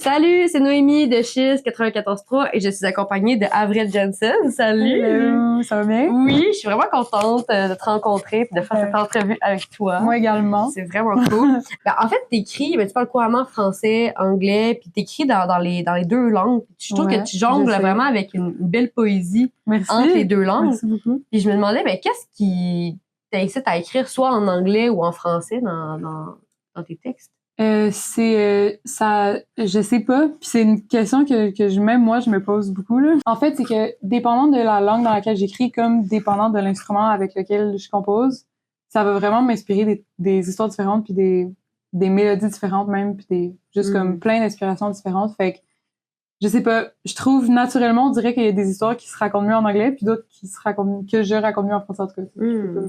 Salut, c'est Noémie de Chiz 94.3 et je suis accompagnée de Avril Jensen. Salut! Hello, ça va bien? Oui, je suis vraiment contente de te rencontrer et de faire cette entrevue avec toi. Moi également. C'est vraiment cool. En fait, t'écris, tu parles couramment français, anglais, puis t'écris dans les deux langues. Puis je trouve que tu jongles vraiment avec une belle poésie entre les deux langues. Merci beaucoup. Puis je me demandais, qu'est-ce qui t'incite à écrire soit en anglais ou en français dans tes textes? Ça, je sais pas, puis c'est une question que même moi je me pose beaucoup là. En fait, c'est que dépendant de la langue dans laquelle j'écris, comme dépendant de l'instrument avec lequel je compose, ça va vraiment m'inspirer des histoires différentes puis des mélodies différentes même puis juste comme plein d'inspirations différentes. Fait que je sais pas, je trouve naturellement, on dirait qu'il y a des histoires qui se racontent mieux en anglais puis d'autres que je raconte mieux en français en tout cas.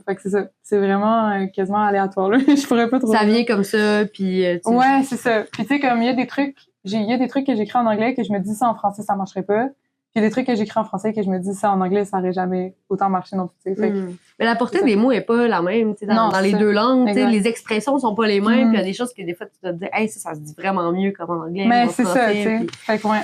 Fait que c'est ça, c'est vraiment quasiment aléatoire là. Je pourrais pas trop. Ça vient comme ça puis ouais, c'est ça. Puis tu sais comme il y a des trucs que j'écris en anglais que je me dis ça en français ça marcherait pas. Puis il y a des trucs que j'écris en français que je me dis ça en anglais ça aurait jamais autant marché non plus. Fait que, mais la portée des mots est pas la même, tu sais, dans les deux langues, tu sais, les expressions sont pas les mêmes, puis il y a des choses que des fois tu dois te dire, hey, ça se dit vraiment mieux comme en anglais. Mais c'est ça, tu sais. Fait que ouais.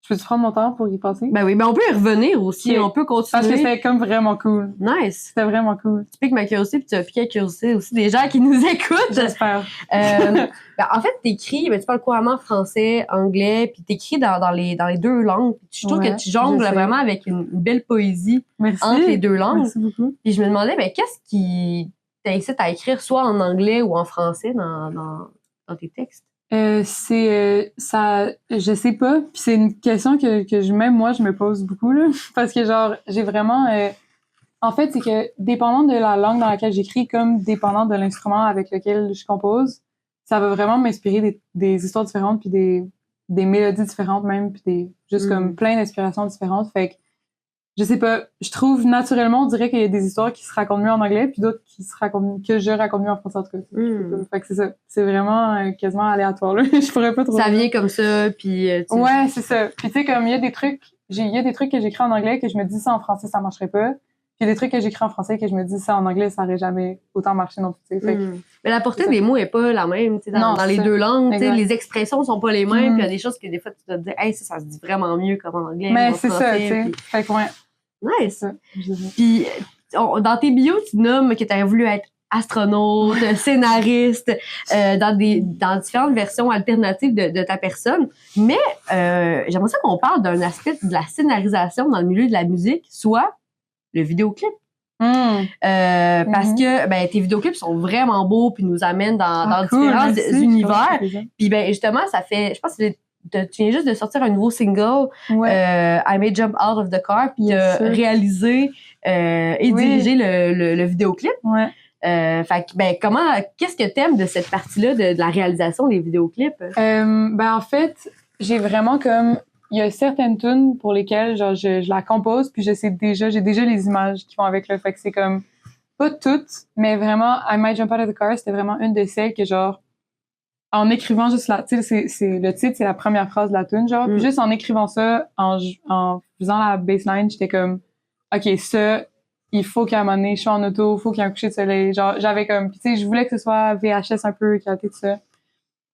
Je peux-tu prendre mon temps pour y penser? Ben oui, on peut y revenir aussi, on peut continuer. Parce que c'était comme vraiment cool. Nice. C'était vraiment cool. Tu piques ma curiosité puis tu as piqué la curiosité aussi des gens qui nous écoutent. J'espère. En fait, t'écris, tu parles couramment français, anglais, puis t'écris dans les deux langues. Puis je trouve que tu jongles vraiment avec une belle poésie entre les deux langues. Merci beaucoup. Puis je me demandais, qu'est-ce qui t'incite à écrire soit en anglais ou en français dans tes textes? Ça, je sais pas, puis c'est une question que même moi je me pose beaucoup là, parce que genre j'ai vraiment, en fait c'est que dépendant de la langue dans laquelle j'écris, comme dépendant de l'instrument avec lequel je compose, ça va vraiment m'inspirer des histoires différentes puis des mélodies différentes même puis juste comme plein d'inspirations différentes. Fait que je sais pas, je trouve naturellement, on dirait qu'il y a des histoires qui se racontent mieux en anglais puis d'autres que je raconte mieux en français en tout cas. Fait que c'est ça, c'est vraiment quasiment aléatoire là. Je pourrais pas trop. Ça vient comme ça puis ouais, c'est ça. Puis tu sais comme il y a des trucs que j'écris en anglais que je me dis ça en français ça marcherait pas. Puis il y a des trucs que j'écris en français que je me dis ça en anglais ça aurait jamais autant marché non plus. Fait que, mais la portée des mots est pas la même, tu sais, dans les deux langues, tu sais, les expressions sont pas les mêmes, puis il y a des choses que des fois tu dois te dire, hey, ça se dit vraiment mieux comme en anglais. Mais c'est ça, tu sais. Fait que ouais. Nice. Puis dans tes bios, tu nommes que tu aurais voulu être astronaute, scénariste, dans différentes versions alternatives de ta personne. Mais j'aimerais ça qu'on parle d'un aspect de la scénarisation dans le milieu de la musique, soit le vidéoclip. Parce que tes vidéoclips sont vraiment beaux puis nous amènent dans différents univers. Puis justement, ça fait, je pense que tu viens juste de sortir un nouveau single, I May Jump Out of the Car, puis réaliser et diriger le vidéoclip. Fait que qu'est-ce que t'aimes de cette partie-là de la réalisation des vidéoclips? En fait, j'ai vraiment il y a certaines tunes pour lesquelles genre je la compose puis j'ai déjà les images qui vont avec le fait que c'est comme pas toutes mais vraiment I Might Jump Out of the Car c'était vraiment une de celles que genre en écrivant juste tu sais c'est le titre c'est la première phrase de la tune genre puis juste en écrivant ça en faisant la bassline j'étais comme OK ça il faut qu'à un moment donné je sois en auto faut qu'il y ait un coucher de soleil genre j'avais comme tu sais je voulais que ce soit VHS un peu qualité de ça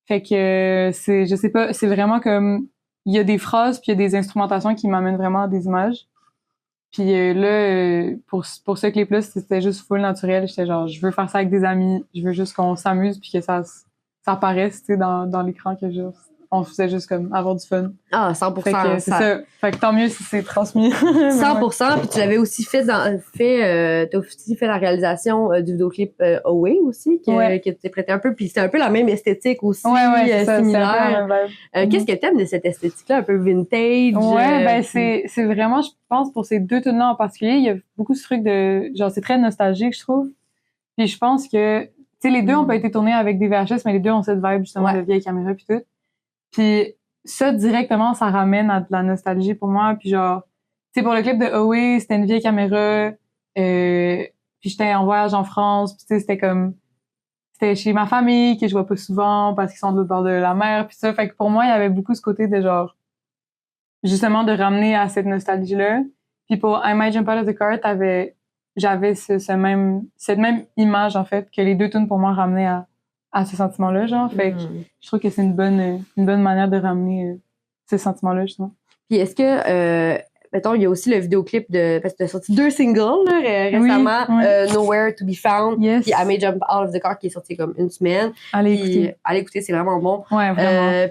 fait que je sais pas c'est vraiment comme il y a des phrases puis il y a des instrumentations qui m'amènent vraiment à des images. Puis pour ce clip-là, c'était juste full naturel. J'étais genre, je veux faire ça avec des amis. Je veux juste qu'on s'amuse puis que ça apparaisse, tu sais, dans l'écran que on faisait juste comme avoir du fun. Ah, 100%. Fait que c'est ça. Fait que tant mieux si c'est transmis. 100%. Puis tu l'avais aussi t'as aussi fait la réalisation du vidéoclip Away aussi, que tu t'es prêté un peu. Puis c'était un peu la même esthétique aussi, similaire. Qu'est-ce que t'aimes de cette esthétique-là, un peu vintage? Ouais, c'est vraiment, je pense, pour ces deux tunes-là en particulier, il y a beaucoup ce truc de, genre, c'est très nostalgique, je trouve. Puis je pense que, tu sais, les deux ont pas été tournés avec des VHS, mais les deux ont cette vibe, justement, de vieille caméra puis tout. Puis ça, directement, ça ramène à de la nostalgie pour moi. Puis genre, tu sais, pour le clip de Away, c'était une vieille caméra. Puis j'étais en voyage en France. Puis tu sais, c'était chez ma famille que je vois pas souvent parce qu'ils sont de l'autre bord de la mer. Puis ça, fait que pour moi, il y avait beaucoup ce côté de genre, justement, de ramener à cette nostalgie-là. Puis pour I Might Jump Out of the Car, j'avais cette même image, en fait, que les deux tunes pour moi ramenaient à à ce sentiment-là, genre. Fait que je trouve que c'est une bonne manière de ramener ce sentiment-là, justement. Puis est-ce que, mettons, il y a aussi le vidéoclip parce que tu as sorti 2 singles là, récemment, Nowhere to be Found, puis I May Jump Out of the Car qui est sorti comme une semaine. Allez écouter, c'est vraiment bon. Ouais, vraiment.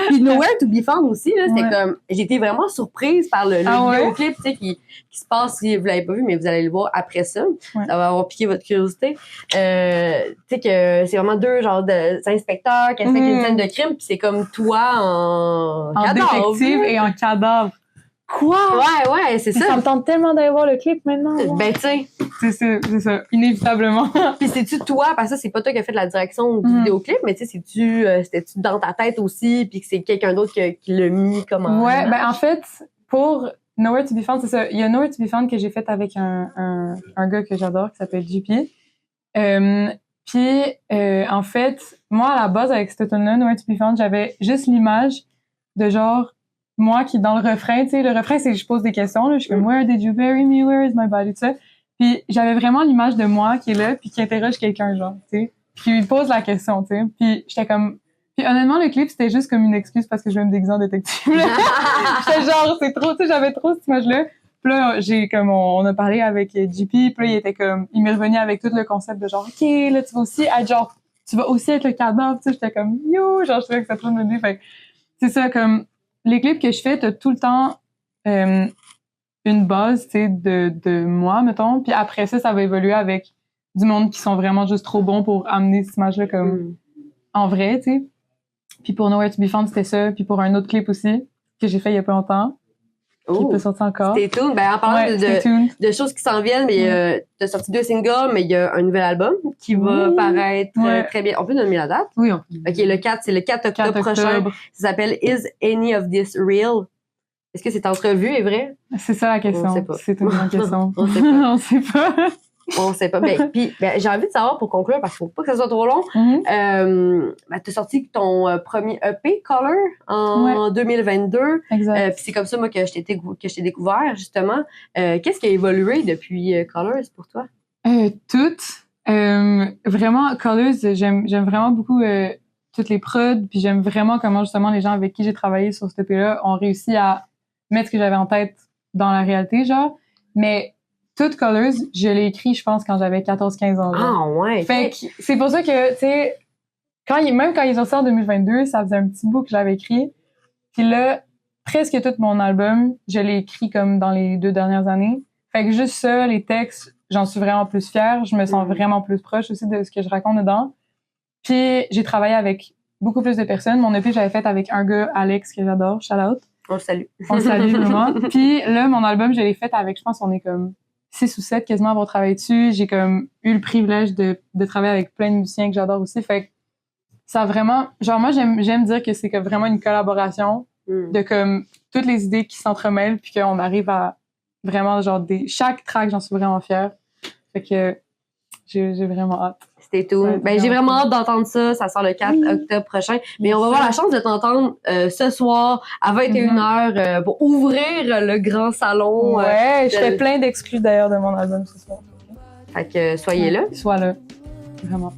Puis Nowhere to be Found aussi, là, c'était comme, j'ai été vraiment surprise par le vidéoclip, tu sais, qui se passe, si vous l'avez pas vu, mais vous allez le voir après ça. Ça va avoir piqué votre curiosité. Tu sais que c'est vraiment 2 genres d'inspecteurs qui inspectent une scène de crime, puis c'est comme toi en cadavre. Détective et en cadavre. Quoi? Ouais, c'est ça. Ça me tente tellement d'aller voir le clip maintenant. Ben, tu sais. C'est ça, inévitablement. Puis c'est-tu toi, parce que ça, c'est pas toi qui as fait la direction du vidéoclip, mais tu sais, c'était-tu dans ta tête aussi, puis que c'est quelqu'un d'autre qui l'a mis comme en... Ouais, ben en fait, pour Nowhere to be Found, c'est ça. Il y a Nowhere to be Found que j'ai fait avec un gars que j'adore, qui s'appelle JP. En fait, moi, à la base, avec cet automne-là, Nowhere to be Found, j'avais juste l'image de genre, moi qui, dans le refrain, tu sais, le refrain, c'est que je pose des questions, là, je suis comme, Where did you bury me? Where is my body? Tout ça. Puis j'avais vraiment l'image de moi qui est là, puis qui interroge quelqu'un, genre, tu sais, puis qui lui pose la question, tu sais. Puis j'étais comme... Puis honnêtement, le clip, c'était juste comme une excuse parce que je vais me déguiser en détective. J'étais genre, c'est trop, tu sais, j'avais trop cette image-là. Puis là, on a parlé avec JP, puis là, il était comme, il m'est revenu avec tout le concept de genre, OK, là, tu vas aussi être le cadavre, tu sais. J'étais comme, yo, genre, je trouvais que ça trop me dire. Fait c'est ça, comme, les clips que je fais, t'as tout le temps, une base, tu sais, de moi, mettons. Puis après ça, ça va évoluer avec du monde qui sont vraiment juste trop bons pour amener cette image-là comme en vrai, tu sais. Puis pour Nowhere to be Found, c'était ça. Puis pour un autre clip aussi, que j'ai fait il y a pas longtemps, qui peut sortir encore. Stay tuned. Ben, en parlant de choses qui s'en viennent, mais t'as sorti 2 singles, mais il y a un nouvel album qui va paraître très bien. On peut nommer la date? Oui, OK, c'est le 4 octobre prochain. Ça s'appelle Is Any of This Real? Est-ce que cette entrevue est vraie? C'est ça la question. On sait pas. C'est une grande question. On sait pas. On sait pas. On sait pas. Puis j'ai envie de savoir pour conclure, parce qu'il faut pas que ça soit trop long. T'as sorti ton premier EP, Color, en 2022. Exact. Puis c'est comme ça, moi, que je t'ai découvert, justement. Qu'est-ce qui a évolué depuis Colors pour toi? Toutes. Vraiment, Colors, j'aime vraiment beaucoup toutes les prods, puis j'aime vraiment comment, justement, les gens avec qui j'ai travaillé sur cet EP-là ont réussi à mettre ce que j'avais en tête dans la réalité, genre. Mais Toutes Colors, je l'ai écrit, je pense, quand j'avais 14-15 ans. Ah, ouais. Fait que c'est pour ça que, tu sais, même quand ils ont sorti en 2022, ça faisait un petit bout que j'avais écrit. Puis là, presque tout mon album, je l'ai écrit comme dans les 2 dernières années. Fait que juste ça, les textes, j'en suis vraiment plus fière. Je me sens vraiment plus proche aussi de ce que je raconte dedans. Puis j'ai travaillé avec beaucoup plus de personnes. Mon EP, j'avais fait avec un gars, Alex, que j'adore. Shout out. On le salue. On le salue, vraiment. Puis là, mon album, je l'ai fait avec, je pense, on est comme 6 ou 7 quasiment à avoir travaillé dessus. J'ai comme eu le privilège de travailler avec plein de musiciens que j'adore aussi. Fait que ça a vraiment... Genre, moi, j'aime dire que c'est comme vraiment une collaboration de comme toutes les idées qui s'entremêlent puis qu'on arrive à vraiment, genre, chaque track, j'en suis vraiment fière. Fait que j'ai vraiment hâte. C'était tout. J'ai vraiment hâte d'entendre ça. Ça sort le 4 octobre prochain. Mais on va avoir la chance de t'entendre ce soir à 21h pour ouvrir le grand salon. Ouais, je fais plein d'exclus d'ailleurs de mon album ce soir. Fait que soyez là. Sois là. Vraiment.